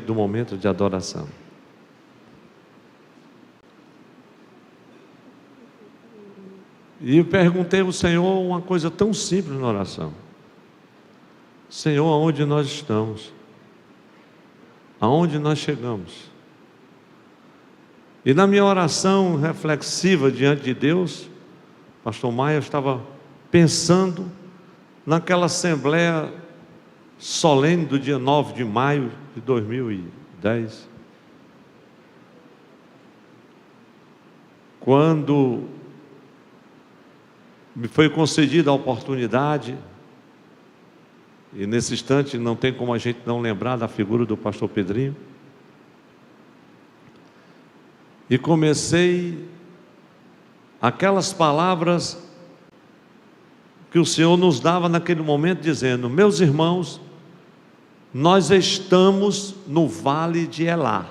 do momento de adoração. E eu perguntei ao Senhor uma coisa tão simples na oração: Senhor, aonde nós estamos? Aonde nós chegamos? E na minha oração reflexiva diante de Deus, pastor Maia, eu estava pensando naquela assembleia solene do dia 9 de maio de 2010, quando me foi concedida a oportunidade, e nesse instante não tem como a gente não lembrar da figura do pastor Pedrinho, e comecei aquelas palavras que o Senhor nos dava naquele momento, dizendo: meus irmãos, nós estamos no vale de Elá.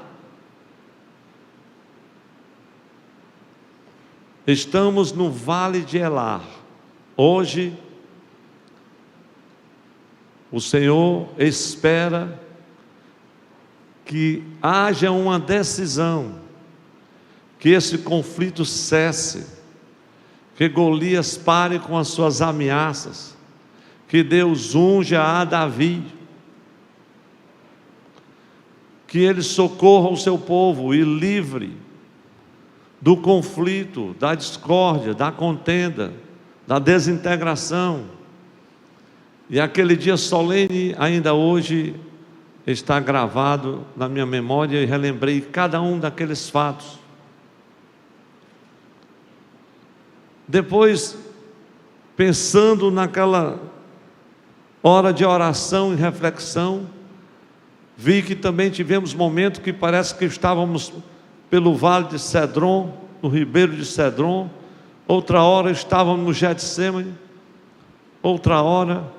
Estamos no vale de Elá. Hoje, o Senhor espera que haja uma decisão, que esse conflito cesse, que Golias pare com as suas ameaças, que Deus unja a Davi, que Ele socorra o seu povo e livre do conflito, da discórdia, da contenda, da desintegração. E aquele dia solene ainda hoje está gravado na minha memória, e relembrei cada um daqueles fatos. Depois, pensando naquela hora de oração e reflexão, vi que também tivemos momentos que parece que estávamos pelo vale de Cedron, no ribeiro de Cedron. Outra hora estávamos no Getsêmani, outra hora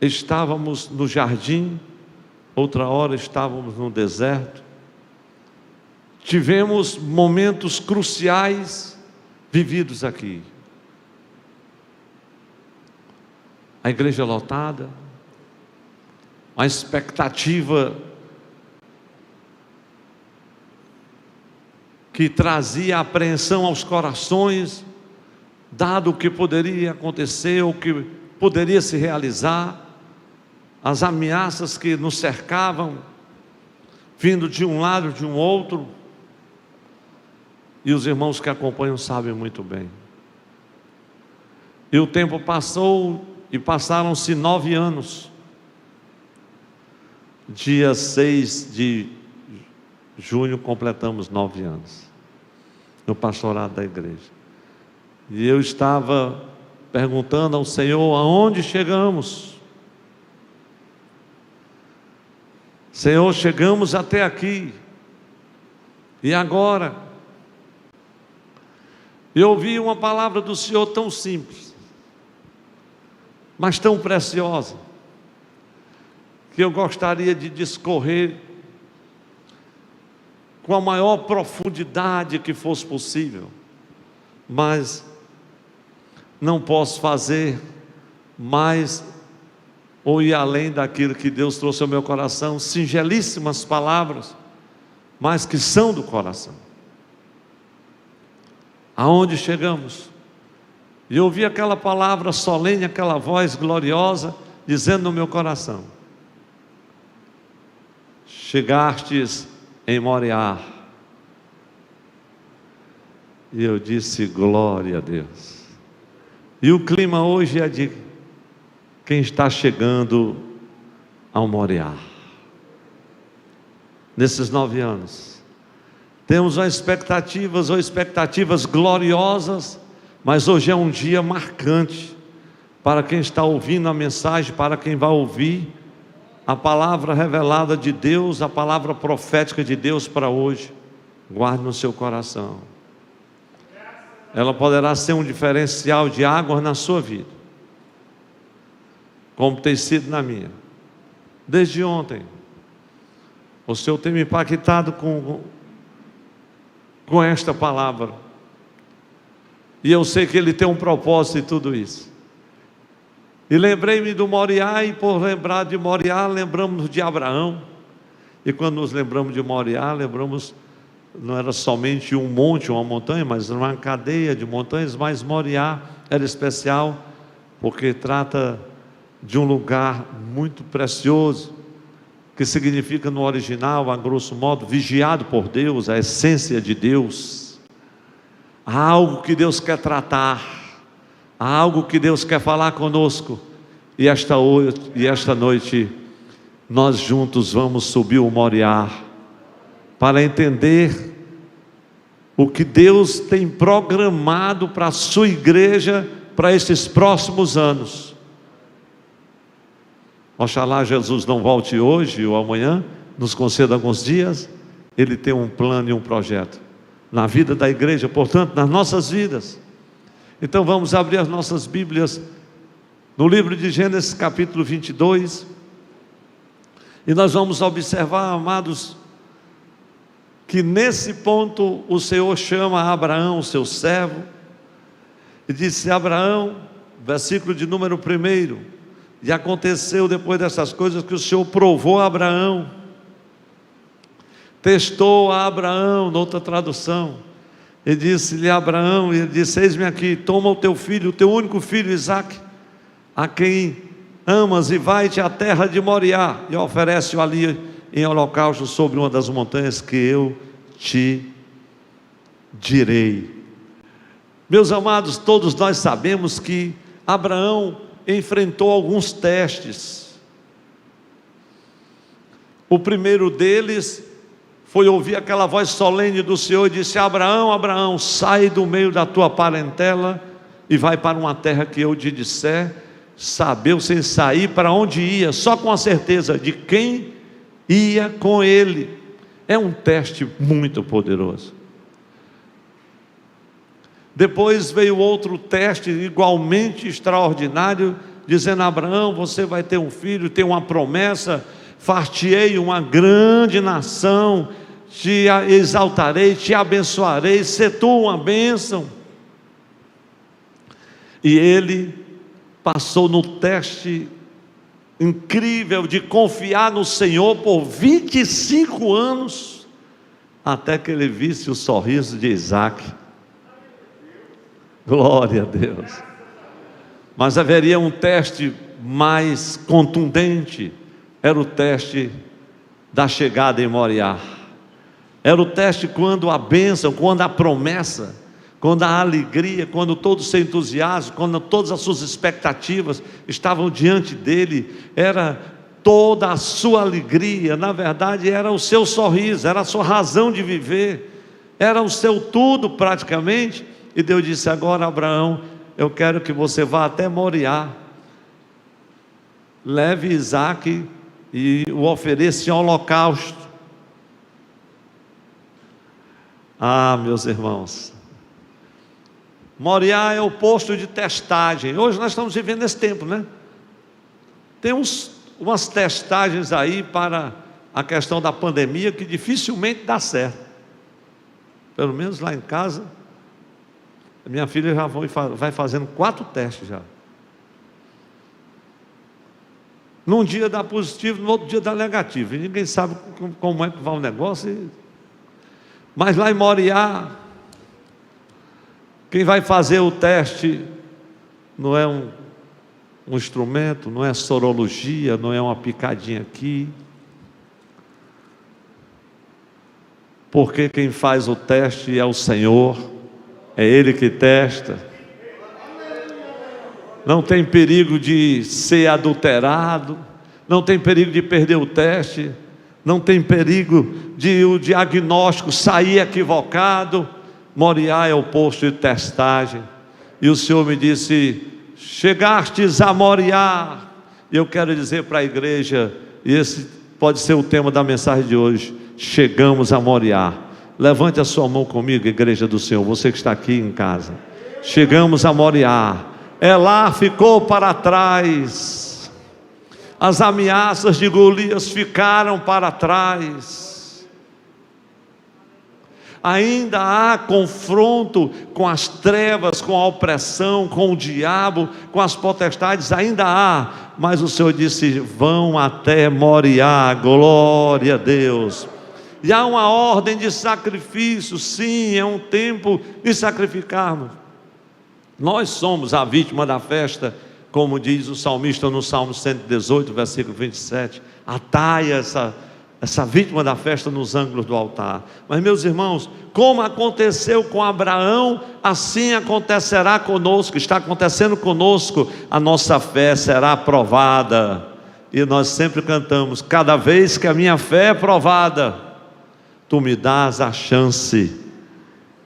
estávamos no jardim, outra hora estávamos no deserto. Tivemos momentos cruciais vividos aqui. A igreja lotada, a expectativa que trazia apreensão aos corações, dado o que poderia acontecer, o que poderia se realizar, as ameaças que nos cercavam, vindo de um lado, de um outro. E os irmãos que acompanham sabem muito bem. E o tempo passou, e passaram-se 9 anos. Dia 6 de junho completamos 9 anos no pastorado da igreja. E eu estava perguntando ao Senhor: aonde chegamos? Senhor, chegamos até aqui, e agora? Eu ouvi uma palavra do Senhor tão simples, mas tão preciosa, que eu gostaria de discorrer com a maior profundidade que fosse possível, mas não posso fazer mais ou ir além daquilo que Deus trouxe ao meu coração. Singelíssimas palavras, mas que são do coração. Aonde chegamos? E eu ouvi aquela palavra solene, aquela voz gloriosa, dizendo no meu coração: chegastes em Moriá. E eu disse: glória a Deus. E o clima hoje é de quem está chegando ao Moriá. Nesses 9 anos temos expectativas gloriosas, mas hoje é um dia marcante para quem está ouvindo a mensagem, para quem vai ouvir a palavra revelada de Deus, a palavra profética de Deus para hoje. Guarde no seu coração. Ela poderá ser um diferencial de água na sua vida, como tem sido na minha. Desde ontem, o Senhor tem me impactado com esta palavra, e eu sei que Ele tem um propósito em tudo isso. E lembrei-me do Moriá, e por lembrar de Moriá, lembramos de Abraão. E quando nos lembramos de Moriá, lembramos, não era somente um monte, uma montanha, mas uma cadeia de montanhas, mas Moriá era especial, porque trata de um lugar muito precioso, que significa no original, a grosso modo, vigiado por Deus, a essência de Deus. Há algo que Deus quer tratar, há algo que Deus quer falar conosco, e esta noite nós juntos vamos subir o Moriá, para entender o que Deus tem programado para a sua igreja, para esses próximos anos. Oxalá Jesus não volte hoje ou amanhã, nos conceda alguns dias. Ele tem um plano e um projeto na vida da igreja, portanto, nas nossas vidas. Então vamos abrir as nossas Bíblias no livro de Gênesis capítulo 22, e nós vamos observar, amados, que nesse ponto o Senhor chama Abraão, seu servo, e disse: Abraão, versículo de número 1: e aconteceu depois dessas coisas que o Senhor provou a Abraão, testou a Abraão, noutra tradução, e disse-lhe a Abraão, e ele disse: eis-me aqui, toma o teu filho, o teu único filho Isaque, a quem amas, e vai-te à terra de Moriá, e oferece-o ali em holocausto sobre uma das montanhas que eu te direi. Meus amados, todos nós sabemos que Abraão enfrentou alguns testes. O primeiro deles foi ouvir aquela voz solene do Senhor, e disse: Abraão, Abraão, sai do meio da tua parentela e vai para uma terra que eu te disser. Sabeu sem sair para onde ia, só com a certeza de quem ia com ele. É um teste muito poderoso. Depois veio outro teste igualmente extraordinário, dizendo: Abraão, você vai ter um filho, tem uma promessa, far-te-ei uma grande nação, te exaltarei, te abençoarei, se tu uma bênção. E ele passou no teste incrível de confiar no Senhor por 25 anos, até que ele visse o sorriso de Isaque. Glória a Deus. Mas haveria um teste mais contundente, era o teste da chegada em Moriá. Era o teste quando a bênção, quando a promessa, quando a alegria, quando todo o seu entusiasmo, quando todas as suas expectativas estavam diante dele, era toda a sua alegria, na verdade era o seu sorriso, era a sua razão de viver, era o seu tudo praticamente. E Deus disse: agora, Abraão, eu quero que você vá até Moriá, leve Isaque e o ofereça em holocausto. Ah, meus irmãos, Moriá é o posto de testagem. Hoje nós estamos vivendo nesse tempo, né? Tem umas testagens aí para a questão da pandemia que dificilmente dá certo. Pelo menos lá em casa, minha filha já vai fazendo 4 testes já. Num dia dá positivo, no outro dia dá negativo, e ninguém sabe como é que vai o negócio. Mas lá em Moriá, quem vai fazer o teste não é um instrumento, não é sorologia, não é uma picadinha aqui, porque quem faz o teste é o Senhor, é Ele que testa. Não tem perigo de ser adulterado, não tem perigo de perder o teste, não tem perigo de o diagnóstico sair equivocado. Moriá é o posto de testagem. E o Senhor me disse: chegastes a Moriá. E eu quero dizer para a igreja, e esse pode ser o tema da mensagem de hoje: chegamos a Moriá. Levante a sua mão comigo, igreja do Senhor, você que está aqui em casa. Chegamos a Moriá. Elá ficou para trás, as ameaças de Golias ficaram para trás, ainda há confronto com as trevas, com a opressão, com o diabo, com as potestades, ainda há, mas o Senhor disse: vão até Moriá, glória a Deus. E há uma ordem de sacrifício, sim, é um tempo de sacrificarmos. Nós somos a vítima da festa, como diz o salmista no Salmo 118, versículo 27, atai essa vítima da festa nos ângulos do altar. Mas, meus irmãos, como aconteceu com Abraão, assim acontecerá conosco, está acontecendo conosco, a nossa fé será provada. E nós sempre cantamos: cada vez que a minha fé é provada, tu me dás a chance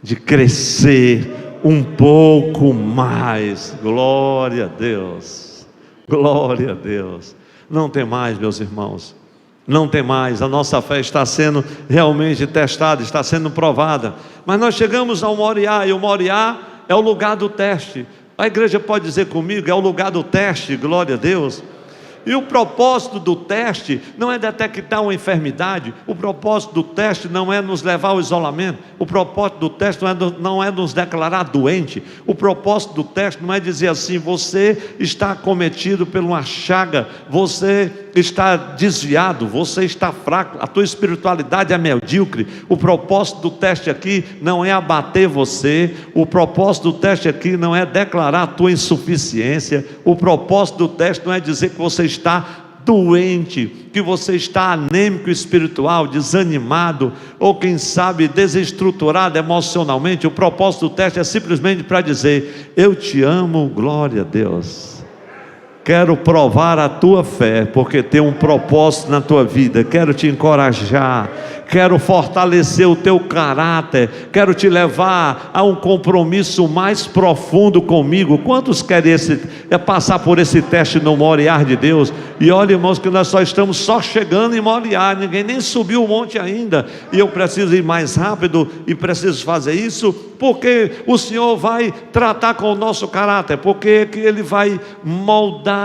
de crescer um pouco mais. Glória a Deus, glória a Deus. Não tem mais, meus irmãos, não tem mais, a nossa fé está sendo realmente testada, está sendo provada. Mas nós chegamos ao Moriá, e o Moriá é o lugar do teste. A igreja pode dizer comigo: é o lugar do teste, glória a Deus. E o propósito do teste não é detectar uma enfermidade, o propósito do teste não é nos levar ao isolamento, o propósito do teste não é nos declarar doente, o propósito do teste não é dizer assim: você está acometido por uma chaga, você está desviado, você está fraco, a tua espiritualidade é medíocre. O propósito do teste aqui não é abater você, o propósito do teste aqui não é declarar a tua insuficiência, o propósito do teste não é dizer que você está doente, que você está anêmico espiritual, desanimado, ou quem sabe desestruturado emocionalmente. O propósito do teste é simplesmente para dizer: eu te amo, glória a Deus. Quero provar a tua fé, porque tem um propósito na tua vida. Quero te encorajar, quero fortalecer o teu caráter, quero te levar a um compromisso mais profundo comigo. Quantos querem passar por esse teste no Moriá de Deus? E olha, irmãos, que nós estamos só chegando em Moriá, ninguém nem subiu o monte ainda, e eu preciso ir mais rápido, e preciso fazer isso, porque o Senhor vai tratar com o nosso caráter, porque Ele vai moldar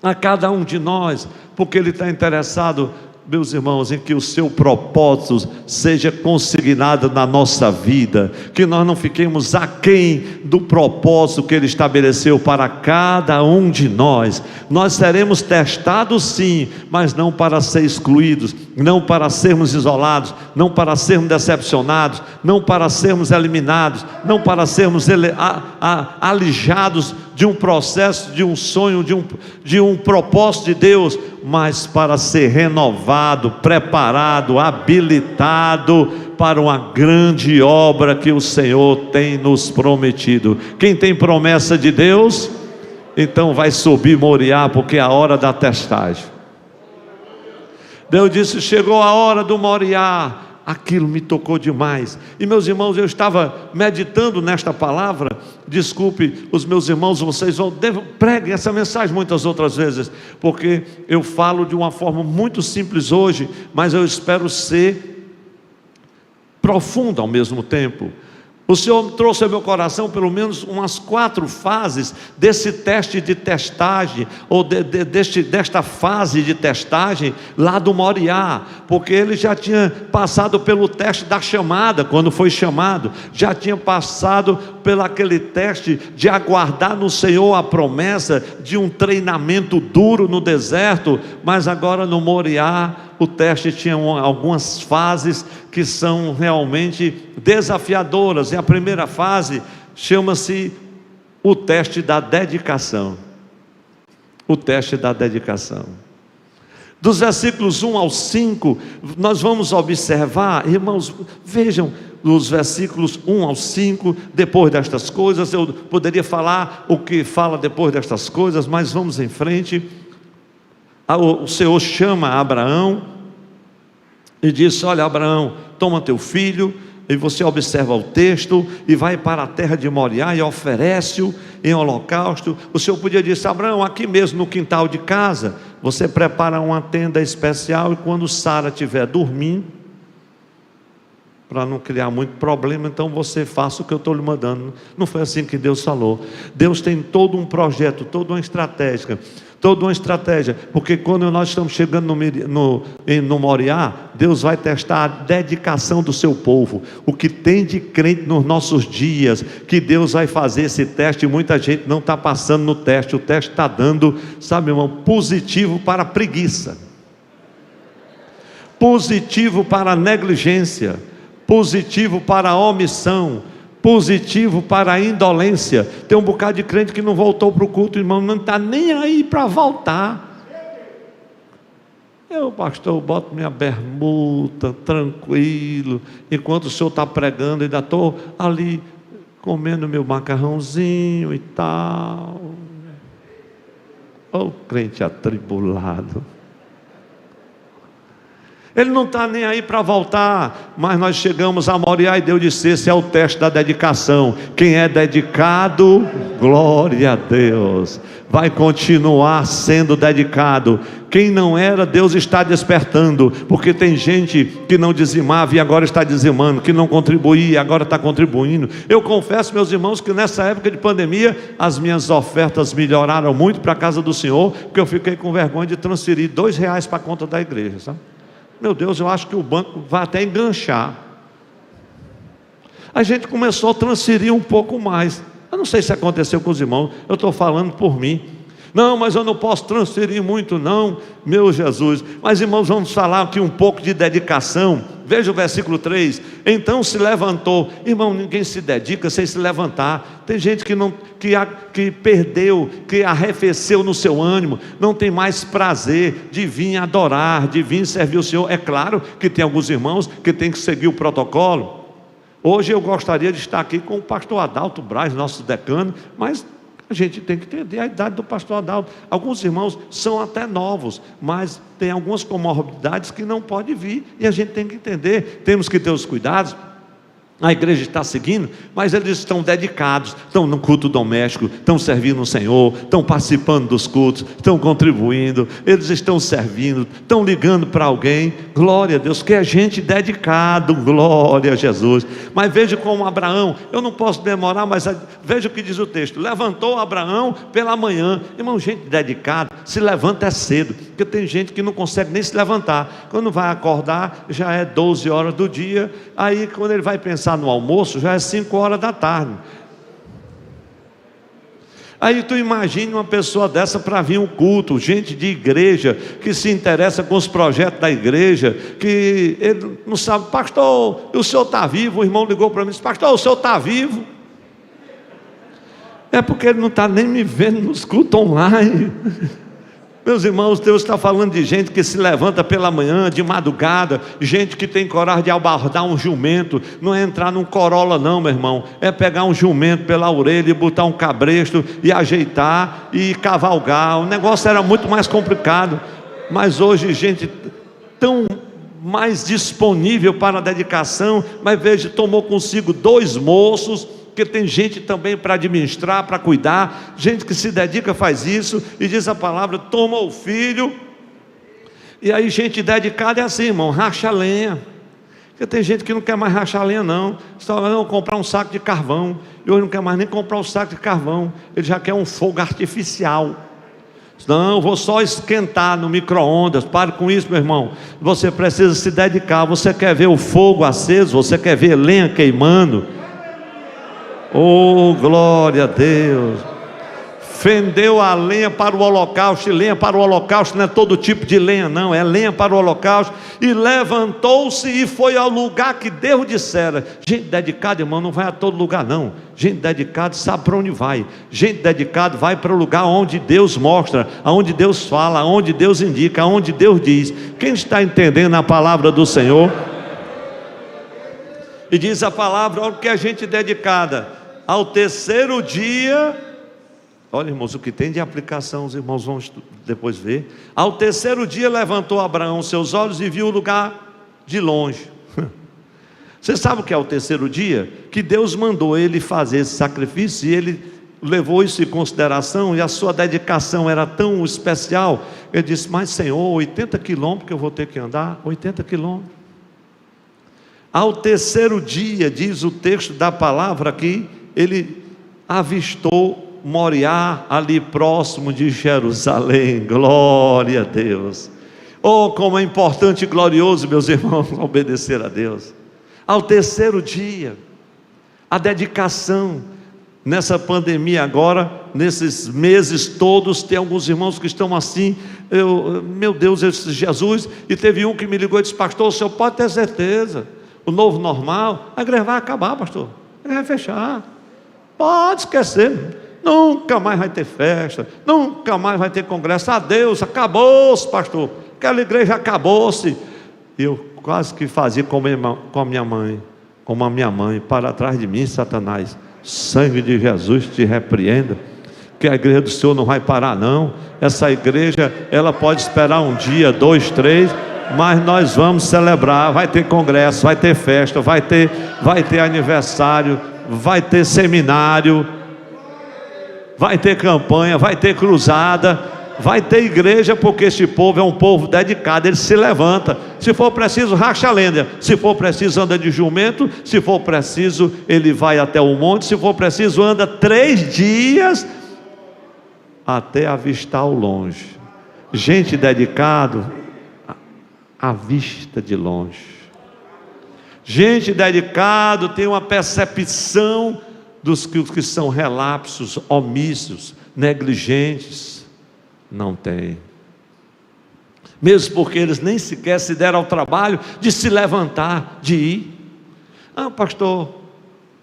a cada um de nós, porque Ele está interessado, meus irmãos, em que o seu propósito seja consignado na nossa vida, que nós não fiquemos aquém do propósito que Ele estabeleceu para cada um de nós. Nós seremos testados sim, mas não para ser excluídos, não para sermos isolados, não para sermos decepcionados, não para sermos eliminados, não para sermos alijados de um processo, de um sonho, de um propósito de Deus, mas para ser renovado, preparado, habilitado para uma grande obra que o Senhor tem nos prometido. Quem tem promessa de Deus, então vai subir Moriá, porque é a hora da testagem. Deus disse: chegou a hora do Moriá. Aquilo me tocou demais. E, meus irmãos, eu estava meditando nesta palavra. Desculpe os meus irmãos, vocês preguem essa mensagem muitas outras vezes, porque eu falo de uma forma muito simples hoje, mas eu espero ser profunda ao mesmo tempo. O Senhor trouxe ao meu coração pelo menos umas 4 fases desse teste de testagem, ou desta fase de testagem lá do Moriá, porque ele já tinha passado pelo teste da chamada, quando foi chamado, já tinha passado pelo aquele teste de aguardar no Senhor a promessa de um treinamento duro no deserto, mas agora no Moriá o teste tinha algumas fases que são realmente desafiadoras, e a primeira fase chama-se o teste da dedicação. O teste da dedicação. Dos versículos 1 ao 5, nós vamos observar, irmãos, vejam, dos versículos 1 ao 5, depois destas coisas, eu poderia falar o que fala depois destas coisas, mas vamos em frente. O Senhor chama Abraão e disse: olha, Abraão, toma teu filho, e você observa o texto, e vai para a terra de Moriá e oferece-o em holocausto. O Senhor podia dizer: Abraão, aqui mesmo no quintal de casa, você prepara uma tenda especial, e quando Sara estiver dormindo, para não criar muito problema, então você faça o que eu estou lhe mandando. Não foi assim que Deus falou. Deus tem todo um projeto, toda uma estratégia, porque quando nós estamos chegando no Moriá, Deus vai testar a dedicação do seu povo, o que tem de crente nos nossos dias, que Deus vai fazer esse teste, e muita gente não está passando no teste, o teste está dando, sabe, irmão, positivo para a preguiça, positivo para a negligência, positivo para a omissão, positivo para a indolência. Tem um bocado de crente que não voltou para o culto, irmão, não está nem aí para voltar. Eu, pastor, boto minha bermuda, tranquilo, enquanto o senhor está pregando, ainda estou ali comendo meu macarrãozinho e tal. Ô crente atribulado. Ele não está nem aí para voltar, mas nós chegamos a Moriá e Deus disse: esse é o teste da dedicação. Quem é dedicado, glória a Deus, vai continuar sendo dedicado. Quem não era, Deus está despertando, porque tem gente que não dizimava e agora está dizimando, que não contribuía e agora está contribuindo. Eu confesso, meus irmãos, que nessa época de pandemia, as minhas ofertas melhoraram muito para a casa do Senhor, porque eu fiquei com vergonha de transferir R$2 para a conta da igreja, sabe? Meu Deus, eu acho que o banco vai até enganchar. A gente começou a transferir um pouco mais. Eu não sei se aconteceu com os irmãos, eu estou falando por mim. Não, mas eu não posso transferir muito não, meu Jesus. Mas irmãos, vamos falar aqui um pouco de dedicação. Veja o versículo 3. Então se levantou. Irmão, ninguém se dedica sem se levantar. Tem gente que perdeu, que arrefeceu no seu ânimo, não tem mais prazer de vir adorar, de vir servir o Senhor. É claro que tem alguns irmãos que tem que seguir o protocolo. Hoje eu gostaria de estar aqui com o pastor Adalto Braz, nosso decano, mas a gente tem que entender a idade do pastor Adalto. Alguns irmãos são até novos, mas tem algumas comorbidades que não pode vir, e a gente tem que entender, temos que ter os cuidados. A igreja está seguindo, mas eles estão dedicados, estão no culto doméstico, estão servindo o Senhor, estão participando dos cultos, estão contribuindo, eles estão servindo, estão ligando para alguém. Glória a Deus, que é gente dedicado, glória a Jesus. Mas veja como Abraão, eu não posso demorar, mas veja o que diz o texto: levantou Abraão pela manhã. Irmão, gente dedicada se levanta cedo, porque tem gente que não consegue nem se levantar. Quando vai acordar, já é 12 horas do dia, aí quando ele vai pensar no almoço, já é 5 horas da tarde. Aí tu imagina uma pessoa dessa para vir um culto, gente de igreja, que se interessa com os projetos da igreja, que ele não sabe: pastor, o senhor está vivo? O irmão ligou para mim e disse: pastor, o senhor está vivo? É porque ele não está nem me vendo nos cultos online. Meus irmãos, Deus está falando de gente que se levanta pela manhã, de madrugada, gente que tem coragem de abordar um jumento. Não é entrar num Corolla não, meu irmão, é pegar um jumento pela orelha e botar um cabresto e ajeitar e cavalgar. O negócio era muito mais complicado, mas hoje gente tão mais disponível para a dedicação. Mas veja, tomou consigo 2 moços, porque tem gente também para administrar, para cuidar, gente que se dedica, faz isso, e diz a palavra: toma o filho. E aí gente dedicada é assim, irmão, racha lenha, porque tem gente que não quer mais rachar lenha não, só não comprar um saco de carvão, e hoje não quer mais nem comprar um saco de carvão, ele já quer um fogo artificial. Não, vou só esquentar no micro-ondas. Pare com isso, meu irmão. Você precisa se dedicar. Você quer ver o fogo aceso, você quer ver lenha queimando. Oh, glória a Deus. Fendeu a lenha para o holocausto. E lenha para o holocausto não é todo tipo de lenha não, é lenha para o holocausto. E levantou-se e foi ao lugar que Deus dissera. Gente dedicada, irmão, não vai a todo lugar não. Gente dedicada sabe para onde vai. Gente dedicada vai para o lugar onde Deus mostra, onde Deus fala, onde Deus indica, onde Deus diz. Quem está entendendo a palavra do Senhor? E diz a palavra: olha o que a gente dedicada. Ao terceiro dia, olha, irmãos, o que tem de aplicação, os irmãos vão depois ver. Ao terceiro dia levantou Abraão seus olhos e viu o lugar de longe. Você sabe o que é o terceiro dia? Que Deus mandou ele fazer esse sacrifício, e ele levou isso em consideração, e a sua dedicação era tão especial. Ele disse: mas Senhor, 80 quilômetros que eu vou ter que andar, 80 quilômetros. Ao terceiro dia, diz o texto da palavra aqui, ele avistou Moriá, ali próximo de Jerusalém. Glória a Deus. Oh, como é importante e glorioso, meus irmãos, obedecer a Deus. Ao terceiro dia, a dedicação. Nessa pandemia agora, nesses meses todos, tem alguns irmãos que estão assim, meu Deus, esse Jesus. E teve um que me ligou e disse: pastor, o senhor pode ter certeza, o novo normal, a igreja vai acabar, pastor, a igreja vai fechar, pode esquecer, nunca mais vai ter festa, nunca mais vai ter congresso. Adeus, acabou-se, pastor, aquela igreja acabou-se. E eu quase que fazia como a minha mãe: para trás de mim, Satanás, sangue de Jesus te repreenda, que a igreja do Senhor não vai parar não. Essa igreja, ela pode esperar um dia, 2, 3, mas nós vamos celebrar. Vai ter congresso, vai ter festa, vai ter aniversário, vai ter seminário, vai ter campanha, vai ter cruzada, vai ter igreja, porque este povo é um povo dedicado. Ele se levanta, se for preciso racha a lenha, se for preciso anda de jumento, se for preciso ele vai até o monte, se for preciso anda 3 dias até avistar ao longe. Gente dedicado à vista de longe. Gente dedicado tem uma percepção dos que são relapsos, omissos, negligentes. Não tem, mesmo porque eles nem sequer se deram ao trabalho de se levantar, de ir. Pastor,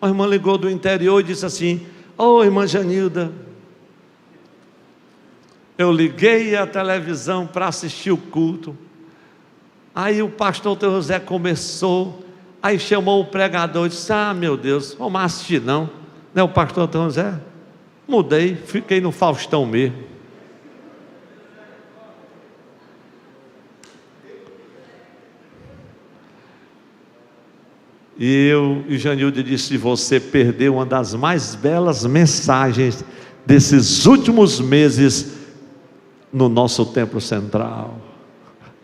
a irmã ligou do interior e disse assim: irmã Janilda, eu liguei a televisão para assistir o culto, aí o pastor Teu José começou, aí chamou o pregador e disse: meu Deus, vamos assistir não é o pastor Teu José? Mudei, fiquei no Faustão mesmo. E eu e Janilde disse: você perdeu uma das mais belas mensagens desses últimos meses no nosso templo central.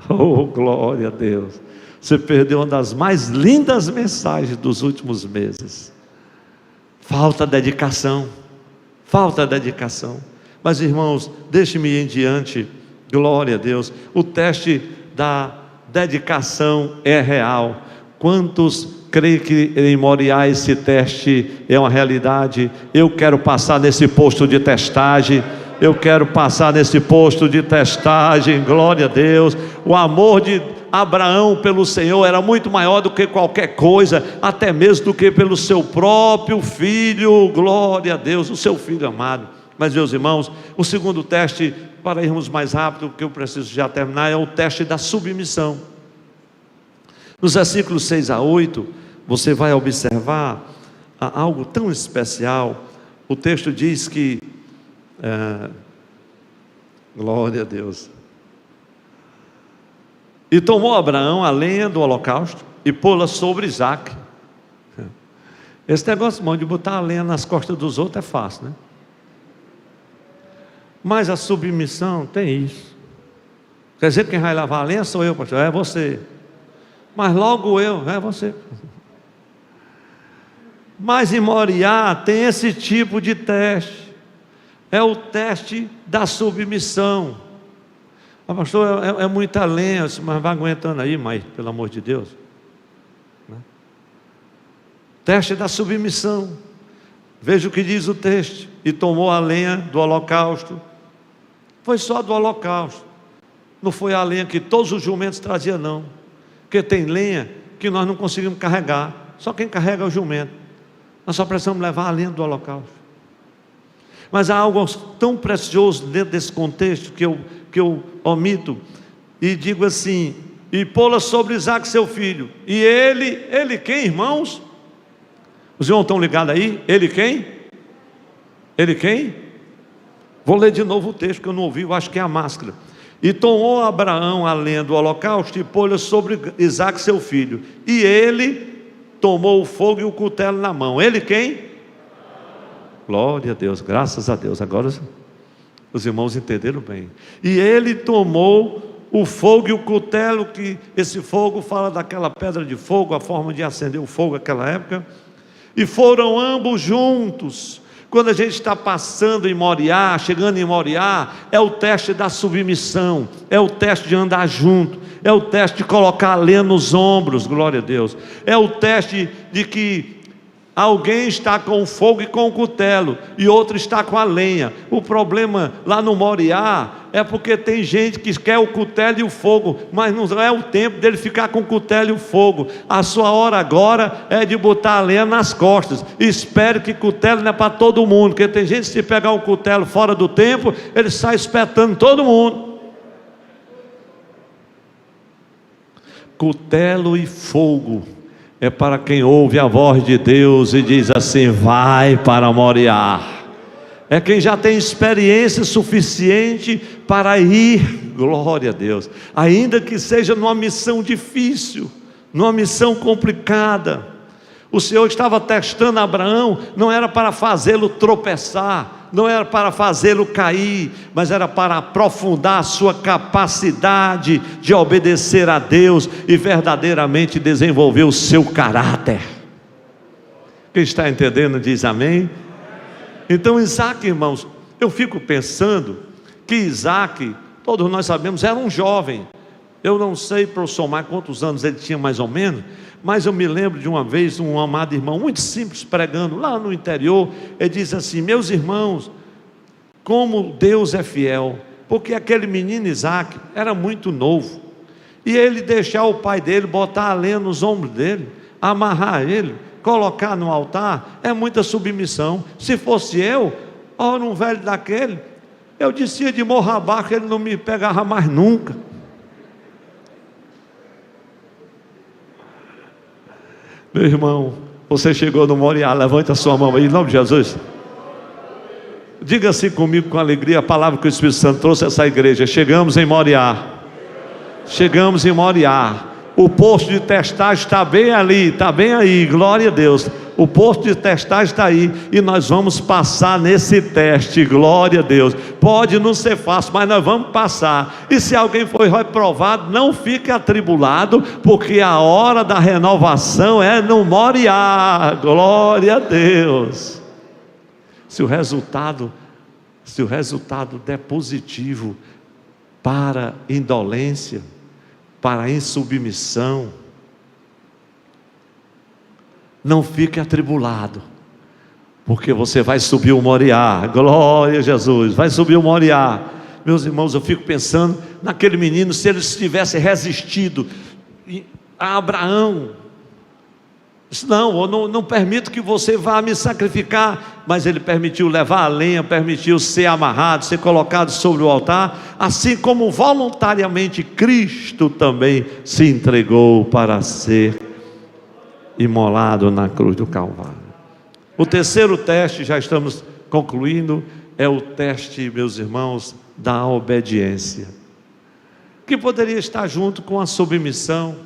Oh, glória a Deus! Você perdeu uma das mais lindas mensagens dos últimos meses. Falta dedicação, falta dedicação. Mas irmãos, deixe-me ir em diante. Glória a Deus. O teste da dedicação é real. Quantos creem que em Moriá esse teste é uma realidade? Eu quero passar nesse posto de testagem. Eu quero passar nesse posto de testagem. Glória a Deus. O amor de Abraão pelo Senhor era muito maior do que qualquer coisa, até mesmo do que pelo seu próprio filho. Glória a Deus, o seu filho amado. Mas meus irmãos, o segundo teste, para irmos mais rápido, porque eu preciso já terminar, é o teste da submissão. Nos versículos 6 a 8, você vai observar algo tão especial. O texto diz que, glória a Deus, e tomou Abraão a lenha do holocausto e pô-la sobre Isaque. Esse negócio, irmão, de botar a lenha nas costas dos outros é fácil, né? Mas a submissão tem isso. Quer dizer que quem vai lavar a lenha sou eu, pastor, é você. Mas logo eu, é você. Mas em Moriá tem esse tipo de teste. É o teste da submissão. Pastor, é muita lenha, mas vai aguentando aí, mas pelo amor de Deus. Teste da submissão. Veja o que diz o texto: e tomou a lenha do holocausto. Foi só do holocausto, não foi a lenha que todos os jumentos traziam não, porque tem lenha que nós não conseguimos carregar, só quem carrega é o jumento. Nós só precisamos levar a lenha do holocausto. Mas há algo tão precioso dentro desse contexto que eu omito e digo assim: e pô-la sobre Isaque seu filho. E ele quem, irmãos? Os irmãos estão ligados aí? Ele quem? Ele quem? Vou ler de novo o texto que eu não ouvi, eu acho que é a máscara. E tomou Abraão a lenha do holocausto e pô-la sobre Isaque seu filho. E ele tomou o fogo e o cutelo na mão. Ele quem? Glória a Deus, graças a Deus. Agora os irmãos entenderam bem. E ele tomou o fogo e o cutelo, que esse fogo fala daquela pedra de fogo, a forma de acender o fogo naquela época, e foram ambos juntos. Quando a gente está passando em Moriá, chegando em Moriá, é o teste da submissão, é o teste de andar junto, é o teste de colocar a lenha nos ombros, glória a Deus, é o teste de que alguém está com o fogo e com o cutelo, e outro está com a lenha. O problema lá no Moriá é porque tem gente que quer o cutelo e o fogo, mas não é o tempo dele ficar com o cutelo e o fogo. A sua hora agora é de botar a lenha nas costas. Espere que cutelo não é para todo mundo, porque tem gente que, se pegar um cutelo fora do tempo, ele sai espetando todo mundo. Cutelo e fogo é para quem ouve a voz de Deus e diz assim: vai para Moriá. É quem já tem experiência suficiente para ir, glória a Deus, ainda que seja numa missão difícil, numa missão complicada. O Senhor estava testando Abraão, não era para fazê-lo tropeçar, não era para fazê-lo cair, mas era para aprofundar a sua capacidade de obedecer a Deus e verdadeiramente desenvolver o seu caráter. Quem está entendendo diz amém. Então Isaac, irmãos, eu fico pensando que Isaac, todos nós sabemos, era um jovem. Eu não sei para somar quantos anos ele tinha mais ou menos, mas eu me lembro de uma vez um amado irmão muito simples pregando lá no interior. Ele diz assim: meus irmãos, como Deus é fiel, porque aquele menino Isaac era muito novo, e ele deixar o pai dele botar a lenha nos ombros dele, amarrar ele, colocar no altar, é muita submissão. Se fosse eu, ora um velho daquele, eu descia de morro abaixo, ele não me pegava mais nunca. Meu irmão, você chegou no Moriá, levante a sua mão aí, em nome de Jesus. Diga assim comigo com alegria a palavra que o Espírito Santo trouxe a essa igreja: chegamos em Moriá. Chegamos em Moriá. O posto de testagem está bem ali, está bem aí, glória a Deus. O posto de testagem está aí, e nós vamos passar nesse teste, glória a Deus. Pode não ser fácil, mas nós vamos passar. E se alguém for reprovado, não fique atribulado, porque a hora da renovação é no Moriá, glória a Deus. Se o resultado der positivo para indolência, para insubmissão, não fique atribulado, porque você vai subir o Moriá, glória a Jesus, vai subir o Moriá. Meus irmãos, eu fico pensando naquele menino, se ele tivesse resistido a Abraão, disse: não, eu não permito que você vá me sacrificar, mas ele permitiu levar a lenha, permitiu ser amarrado, ser colocado sobre o altar, assim como voluntariamente Cristo também se entregou para ser imolado na cruz do Calvário. O terceiro teste, já estamos concluindo, é o teste, meus irmãos, da obediência, que poderia estar junto com a submissão,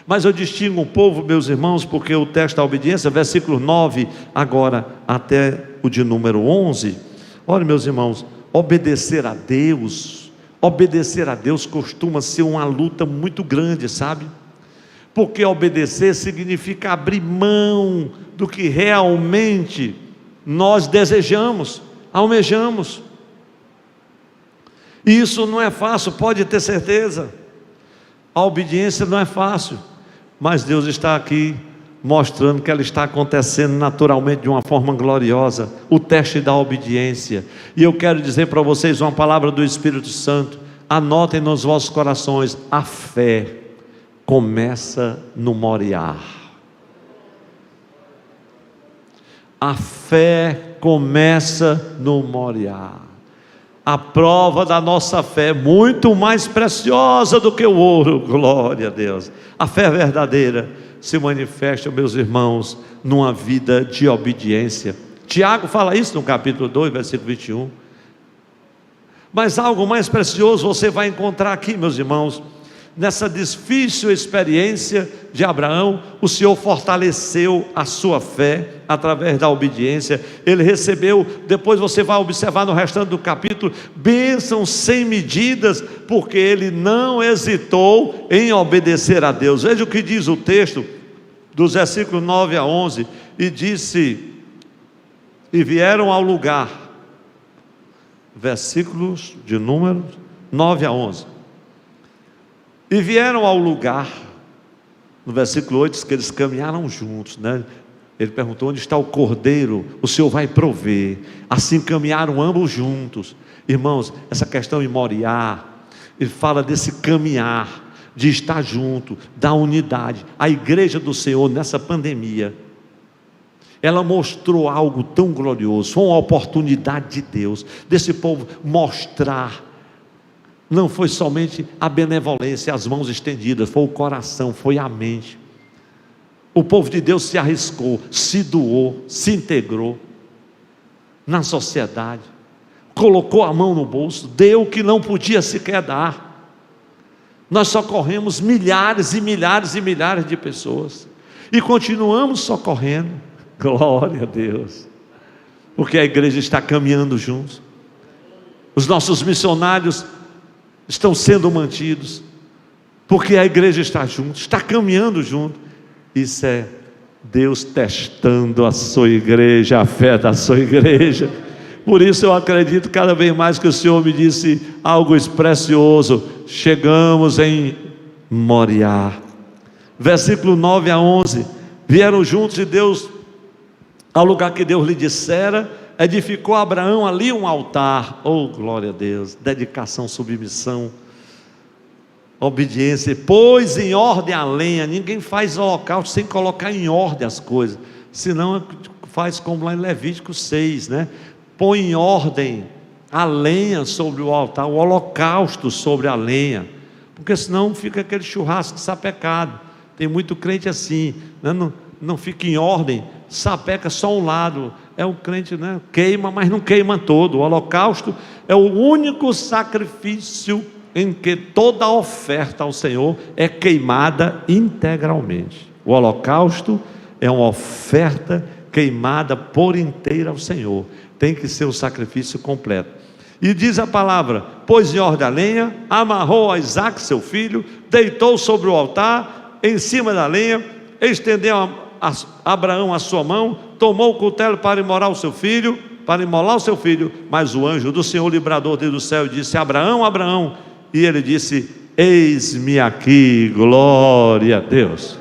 mas eu distingo um povo, meus irmãos, porque o teste da obediência, versículo 9 agora até o de número 11, olha, meus irmãos, obedecer a Deus costuma ser uma luta muito grande, sabe? Porque obedecer significa abrir mão do que realmente nós desejamos, almejamos. E isso não é fácil, pode ter certeza. A obediência não é fácil, mas Deus está aqui mostrando que ela está acontecendo naturalmente de uma forma gloriosa, o teste da obediência. E eu quero dizer para vocês uma palavra do Espírito Santo: anotem nos vossos corações, a fé começa no Moriá. A fé começa no Moriá. A prova da nossa fé é muito mais preciosa do que o ouro, glória a Deus. A fé verdadeira se manifesta, meus irmãos, numa vida de obediência. Tiago fala isso no capítulo 2, versículo 21. Mas algo mais precioso você vai encontrar aqui, meus irmãos, nessa difícil experiência de Abraão, o Senhor fortaleceu a sua fé através da obediência. Ele recebeu, depois você vai observar no restante do capítulo, bênçãos sem medidas, porque ele não hesitou em obedecer a Deus. Veja o que diz o texto, dos versículos 9 a 11, e disse, e vieram ao lugar, versículos de número 9 a 11, e vieram ao lugar, no versículo 8 diz que eles caminharam juntos, né? Ele perguntou: onde está o cordeiro? O Senhor vai prover. Assim caminharam ambos juntos. Irmãos, essa questão em Moriá, ele fala desse caminhar, de estar junto, da unidade. A igreja do Senhor nessa pandemia, ela mostrou algo tão glorioso. Foi uma oportunidade de Deus, desse povo mostrar. Não foi somente a benevolência, as mãos estendidas, foi o coração, foi a mente. O povo de Deus se arriscou, se doou, se integrou na sociedade, colocou a mão no bolso, deu o que não podia sequer dar. Nós socorremos milhares e milhares e milhares de pessoas, e continuamos socorrendo. Glória a Deus, porque a igreja está caminhando juntos. Os nossos missionários estão sendo mantidos, porque a igreja está junto, está caminhando junto. Isso é Deus testando a sua igreja, a fé da sua igreja. Por isso eu acredito cada vez mais que o Senhor me disse algo precioso. Chegamos em Moriá. Versículo 9 a 11, vieram juntos e Deus, ao lugar que Deus lhe dissera, edificou Abraão ali um altar. Oh, glória a Deus, dedicação, submissão, obediência. Pôs em ordem a lenha. Ninguém faz holocausto sem colocar em ordem as coisas, senão faz como lá em Levítico 6, né? Põe em ordem a lenha sobre o altar, o holocausto sobre a lenha, porque senão fica aquele churrasco sapecado. Tem muito crente assim, né? Não fica em ordem, sapeca só um lado. É o crente, né? Queima, mas não queima todo. O holocausto é o único sacrifício em que toda oferta ao Senhor é queimada integralmente. O holocausto é uma oferta queimada por inteira ao Senhor. Tem que ser o sacrifício completo. E diz a palavra: pôs em ordem a lenha, amarrou a Isaque seu filho, deitou sobre o altar, em cima da lenha, estendeu a Abraão a sua mão, tomou o cutelo para imolar o seu filho, mas o anjo do Senhor lhe bradou desde o céu e disse: Abraão, Abraão. E ele disse: eis-me aqui. Glória a Deus.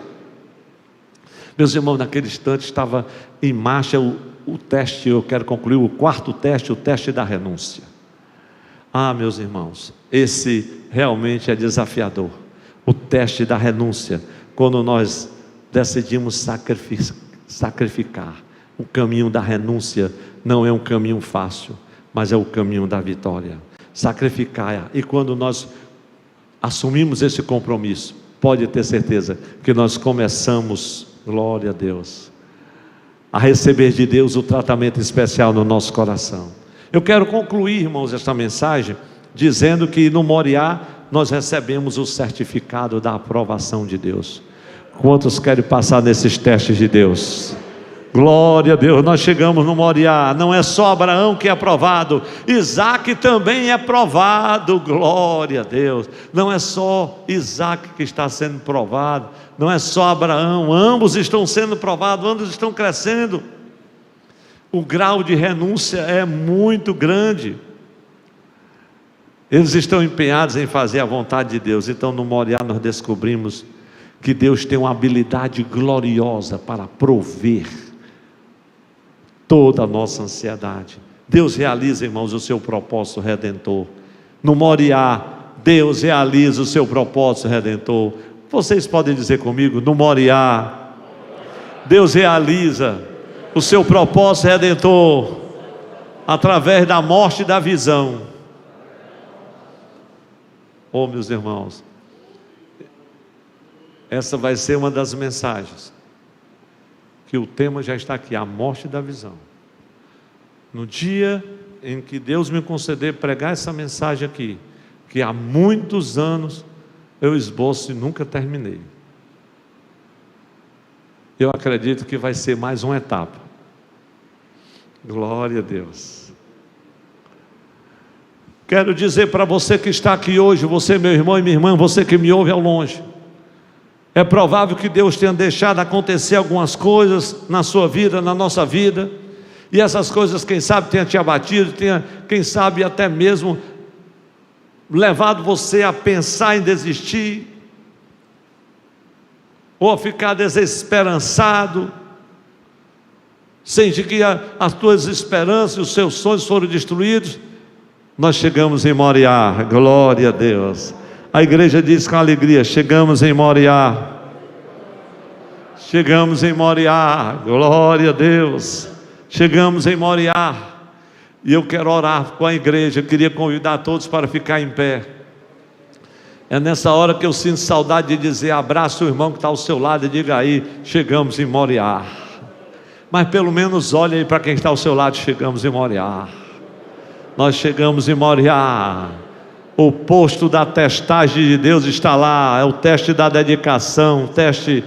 Meus irmãos, naquele instante estava em marcha o teste. Eu quero concluir o quarto teste, o teste da renúncia. Meus irmãos, esse realmente é desafiador, o teste da renúncia, quando nós decidimos sacrificar. O caminho da renúncia não é um caminho fácil, mas é o caminho da vitória. Sacrificar. E quando nós assumimos esse compromisso, pode ter certeza que nós começamos, glória a Deus, a receber de Deus o tratamento especial no nosso coração. Eu quero concluir, irmãos, esta mensagem dizendo que no Moriá nós recebemos o certificado da aprovação de Deus. Quantos querem passar nesses testes de Deus? Glória a Deus. Nós chegamos no Moriá. Não é só Abraão que é aprovado, Isaque também é provado. Glória a Deus. Não é só Isaque que está sendo provado, não é só Abraão, ambos estão sendo provados, ambos estão crescendo. O grau de renúncia é muito grande. Eles estão empenhados em fazer a vontade de Deus. Então no Moriá nós descobrimos que Deus tem uma habilidade gloriosa para prover toda a nossa ansiedade. Deus realiza, irmãos, o seu propósito redentor. No Moriá, Deus realiza o seu propósito redentor. Vocês podem dizer comigo: no Moriá, Deus realiza o seu propósito redentor através da morte e da visão. Oh, meus irmãos, essa vai ser uma das mensagens, que o tema já está aqui: a morte da visão. No dia em que Deus me conceder pregar essa mensagem aqui, que há muitos anos Eu esboço e nunca terminei. Eu acredito que vai ser mais uma etapa. Glória a Deus. Quero dizer para você que está aqui hoje, você meu irmão e minha irmã, você que me ouve ao longe, é provável que Deus tenha deixado acontecer algumas coisas na sua vida, na nossa vida, e essas coisas, quem sabe, tenha te abatido, tenha, quem sabe, até mesmo levado você a pensar em desistir, ou a ficar desesperançado, sente que as tuas esperanças e os seus sonhos foram destruídos. Nós chegamos em Moriá, glória a Deus. A igreja diz com alegria: chegamos em Moriá. Chegamos em Moriá, glória a Deus. Chegamos em Moriá. E eu quero orar com a igreja. Eu queria convidar todos para ficar em pé. É nessa hora que eu sinto saudade de dizer: abraça o irmão que está ao seu lado e diga aí: chegamos em Moriá. Mas pelo menos olhe aí para quem está ao seu lado: chegamos em Moriá. Nós chegamos em Moriá. O posto da testagem de Deus está lá. É o teste da dedicação, o teste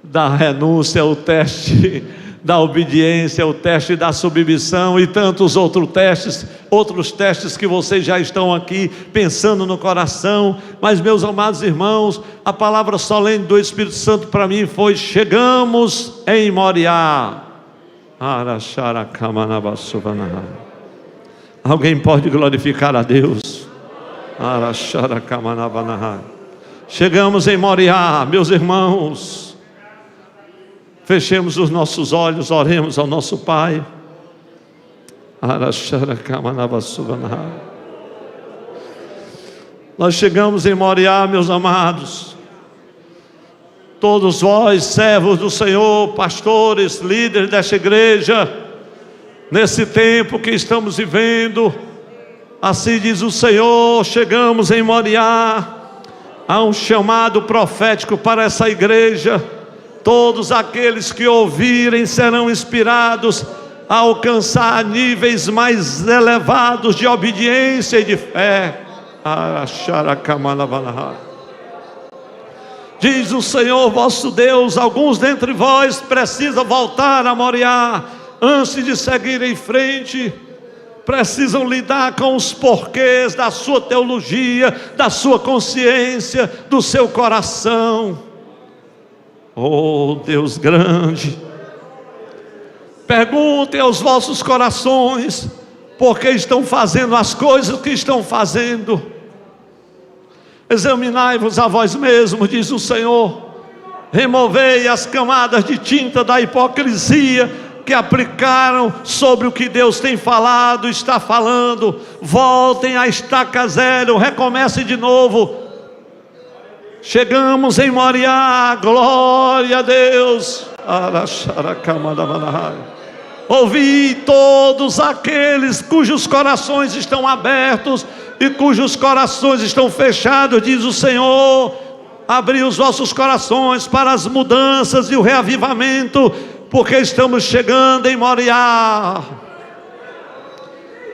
da renúncia, o teste da obediência, o teste da submissão e tantos outros testes que vocês já estão aqui pensando no coração. Mas, meus amados irmãos, a palavra solene do Espírito Santo para mim foi: chegamos em Moriá. Alguém pode glorificar a Deus? Chegamos em Moriá, meus irmãos. Fechemos os nossos olhos, oremos ao nosso Pai. Nós chegamos em Moriá, meus amados. Todos vós, servos do Senhor, pastores, líderes desta igreja, nesse tempo que estamos vivendo, assim diz o Senhor, chegamos em Moriá. Há um chamado profético para essa igreja. Todos aqueles que ouvirem serão inspirados a alcançar níveis mais elevados de obediência e de fé. Diz o Senhor vosso Deus: alguns dentre vós precisam voltar a Moriá antes de seguir em frente. Precisam lidar com os porquês da sua teologia, da sua consciência, do seu coração. Oh Deus grande, perguntem aos vossos corações por que estão fazendo as coisas que estão fazendo. Examinai-vos a vós mesmos, diz o Senhor. Removei as camadas de tinta da hipocrisia que aplicaram sobre o que Deus tem falado, está falando. Voltem à estaca zero, recomecem de novo. Chegamos em Moriá, glória a Deus. Ouvi todos aqueles cujos corações estão abertos e cujos corações estão fechados, diz o Senhor. Abri os vossos corações para as mudanças e o reavivamento, porque estamos chegando em Moriá.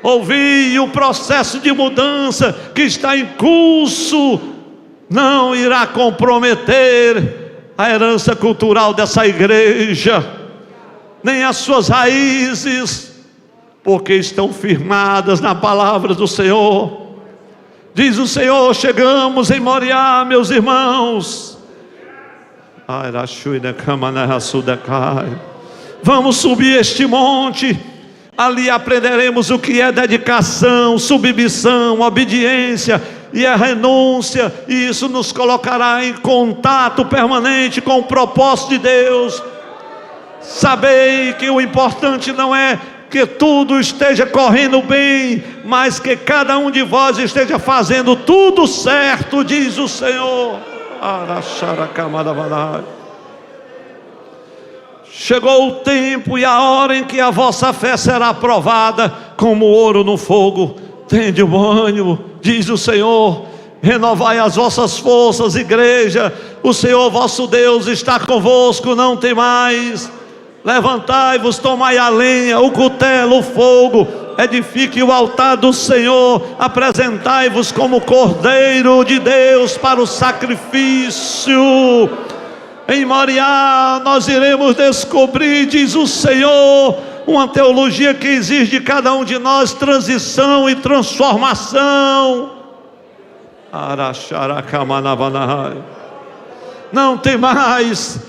Ouvi o processo de mudança que está em curso não irá comprometer a herança cultural dessa igreja, nem as suas raízes, porque estão firmadas na palavra do Senhor. Diz o Senhor: chegamos em Moriá, meus irmãos. Vamos subir este monte. Ali aprenderemos o que é dedicação, submissão, obediência e a renúncia, e isso nos colocará em contato permanente com o propósito de Deus. Sabei que o importante não é que tudo esteja correndo bem, mas que cada um de vós esteja fazendo tudo certo, diz o Senhor. Chegou o tempo e a hora em que a vossa fé será provada como ouro no fogo. Tende bom ânimo, diz o Senhor. Renovai as vossas forças, igreja. O Senhor vosso Deus está convosco, não temais. Levantai-vos, tomai a lenha, o cutelo, o fogo. edifique o altar do Senhor, apresentai-vos como Cordeiro de Deus para o sacrifício. Em Moriá nós iremos descobrir, diz o Senhor, uma teologia que exige de cada um de nós transição e transformação. Não tem mais,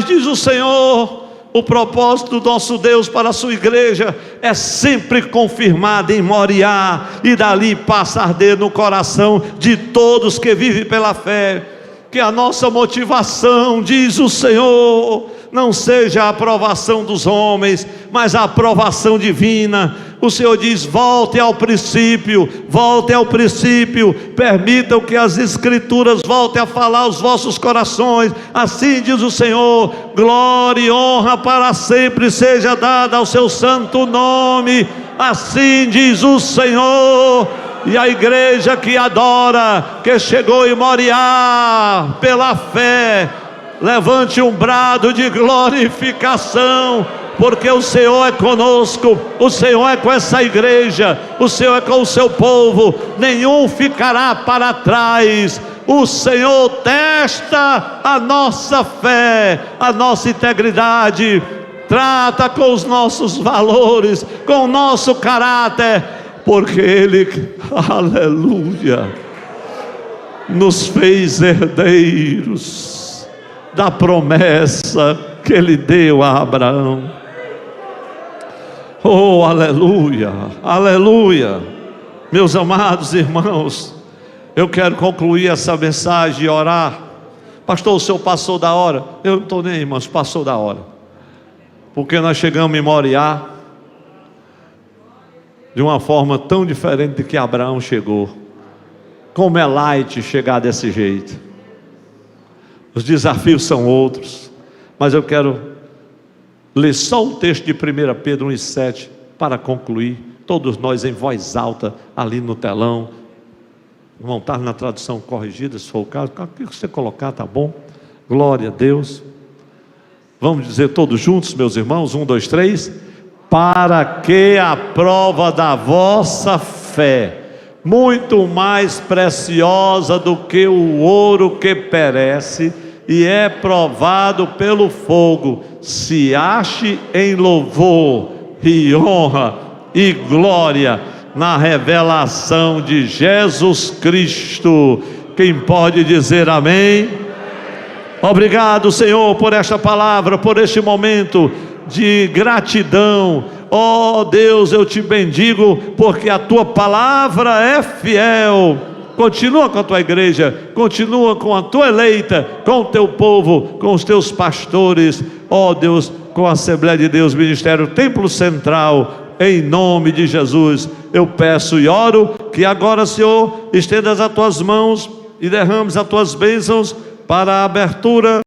diz o Senhor. O propósito do nosso Deus para a sua igreja é sempre confirmado em Moriá, e dali passa a arder no coração de todos que vivem pela fé. Que a nossa motivação, diz o Senhor, não seja a aprovação dos homens, mas a aprovação divina. O Senhor diz: voltem ao princípio, permitam que as Escrituras voltem a falar aos vossos corações. Assim diz o Senhor: glória e honra para sempre seja dada ao seu santo nome. Assim diz o Senhor. E a igreja que adora, que chegou em Moriá pela fé, levante um brado de glorificação, porque o Senhor é conosco, o Senhor é com essa igreja, o Senhor é com o seu povo, nenhum ficará para trás. O Senhor testa a nossa fé, a nossa integridade, trata com os nossos valores, com o nosso caráter, porque Ele, aleluia, nos fez herdeiros da promessa que Ele deu a Abraão. Oh, aleluia, aleluia. Meus amados irmãos, eu quero concluir essa mensagem e orar. Pastor, o senhor passou da hora. Eu não estou nem aí, irmãos, passou da hora, porque nós chegamos em Moriá de uma forma tão diferente de que Abraão chegou. Como é light chegar desse jeito. Os desafios são outros, mas eu quero ler só o texto de 1 Pedro 1,7 para concluir. Todos nós em voz alta ali no telão. Vão estar na tradução corrigida, se for o caso. O que você colocar tá bom. Glória a Deus. Vamos dizer todos juntos, meus irmãos, 1, 2, 3. Para que a prova da vossa fé, muito mais preciosa do que o ouro que perece e é provado pelo fogo, se ache em louvor e honra e glória na revelação de Jesus Cristo. Quem pode dizer amém? Obrigado, Senhor, por esta palavra, por este momento de gratidão. Oh Deus, eu te bendigo, porque a tua palavra é fiel. Continua com a tua igreja, continua com a tua eleita, com o teu povo, com os teus pastores. Oh Deus, com a Assembleia de Deus, Ministério Templo Central. Em nome de Jesus eu peço e oro que agora, Senhor, estendas as tuas mãos e derrames as tuas bênçãos para a abertura